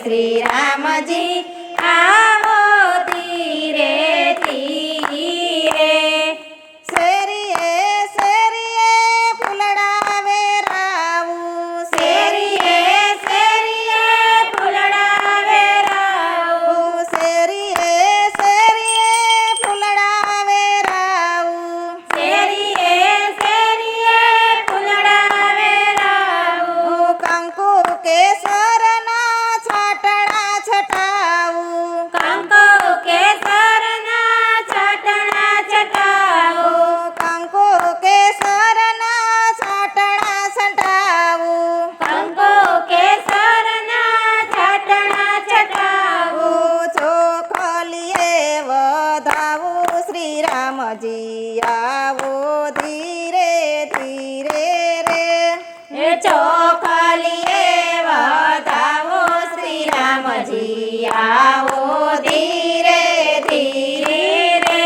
શ્રી રામજી આવો ધીરે ધીરે શેરીએ શેરીએ ફૂલડા વેરાવું શેરીએ શેરીએ ફૂલડા વેરાવું શેરીએ શેરીએ ફૂલડા વેરાવું શેરીએ શેરીએ ફૂલડા વેરાવું કંકુ કેસરના છાટણા છટાવું કંકુ કેસરના છાટણા છટાવું કંકુ કેસરના છાટણા છટાવું કંકુ કેસરના છાટણા છટાવું ચોખલીએ વધાવું શ્રી રામજી આવો ધીરે ધીરે રે એ ચોખલીએ વધાવો શ્રી રામજી આવો ધીરે ધીરે રે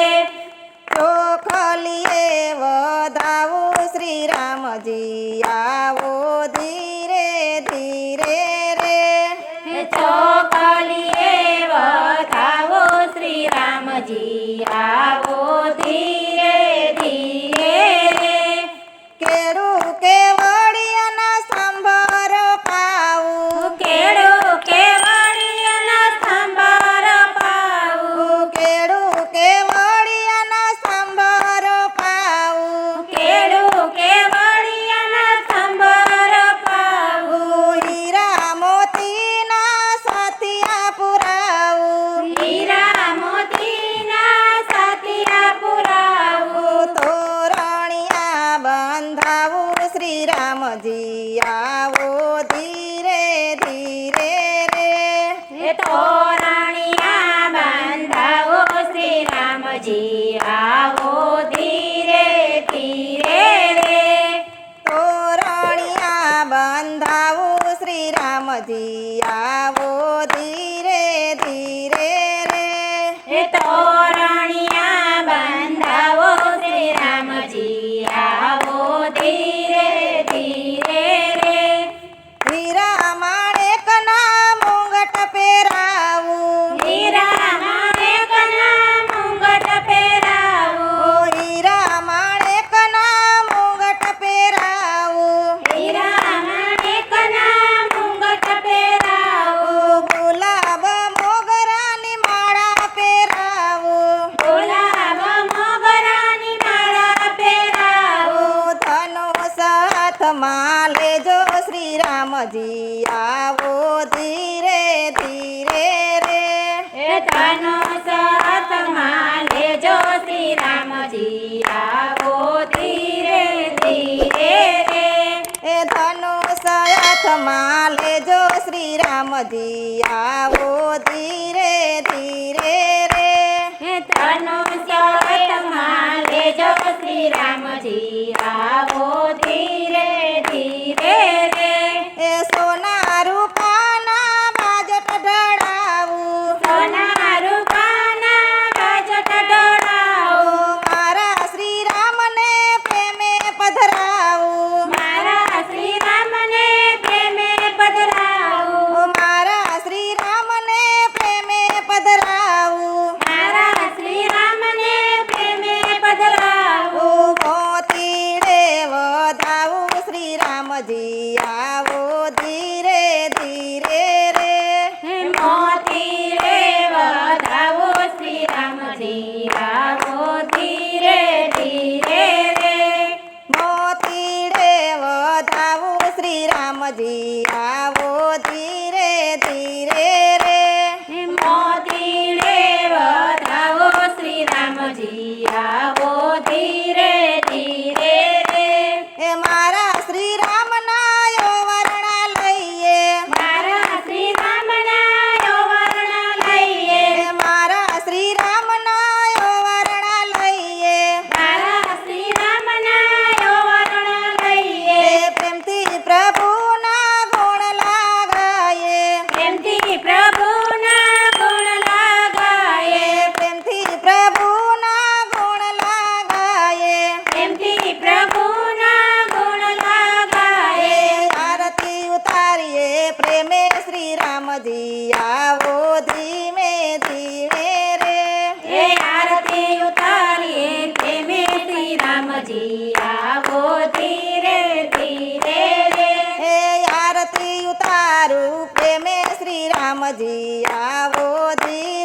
ચોખલીએ વધાવું શ્રી રામજી આવો ધીરે ધીરે રે એ ચોખલીએ વધાવો શ્રી રામજી આવો ધીરે ધીરે રે કેળું કેવડિયાના સંભાર પાવું કેળું કેવડિયાના સંભાર પાવું કેળું કેવડિયાના સંભાર પાવું કેળું કેવડિયાના સંભાર પાવું હીરા મોતીના સાતિયા પુરાવું હીરા મોતીના સાતિયા પુરાવું તોરણિયા બંધાવું શ્રી રામજી આવો ધીરે ધીરે રે એ તોરણિયા બાંધાવો શ્રી રામજી આવો ધીરે ધીરે રે તોરણિયા બંધાવું શ્રી રામજી આવો ધીરે ધીરે રે એ તોરણિયા બાંધાવો શ્રી રામજી આવો ધીરે ધીરે રે હીરા માણેકના મુંગટ પહેરાવું હીરા માણેકના મુંગટ પહેરાવું હીરા માણેકના મુંગટ પહેરાવું હીરા માણેકના મુંગટ પહેરાવું ગુલાબ મોગરાની માળા પહેરાવું ગુલાબ મોગરાની માળા પહેરાવું ધનુષ હાથમાં લેજો શ્રી રામજી આવો ધીરે ધીરે રે એ ધનુષ હાથમાં લેજો શ્રી રામજી આવો ધીરે ધીરે રે એ ધનુષ હાથમાં લેજો શ્રી રામજી આવો ધીરે ધીરે રે એ ધનુષ હાથમાં લેજો શ્રી રામજી આવો ધીરે ધીરે રે એ સોના રૂપાના બાજટ ઢળાવું સોના રૂપાના બાજટ ઢોળાવું મારા શ્રી રામને પ્રેમે પધરાવું મારા શ્રી રામને પ્રેમે પધરાવું મારા શ્રી રામને પ્રેમે પધરાવું મારા શ્રી રામને પ્રેમે પધરાવું મોતીડે વધાવું શ્રી રામજી આવો ધીરે ધીરે રે હે મોતી રે વધાવો શ્રી રામજી આવો ધીરે ધીરે રે મોતીડે વધાવું શ્રી રામજી આવો ધીરે ધીરે રે હે મોતી રે વધાવો શ્રી રામજી આવો ધીરે ધીરે રે એ મારા શ્રી રામના યૌવરણા લઈએ મારા શ્રી રામના યૌવરણા લઈએ એ મારા શ્રી રામના યૌવરણા લઈએ મારા શ્રી રામના યૌવરણા લઈએ એ પ્રેમથી પ્રભુના ગુણ લાગાઈએ પ્રેમથી તારું પ્રેમે શ્રી રામજી આવો ધીરે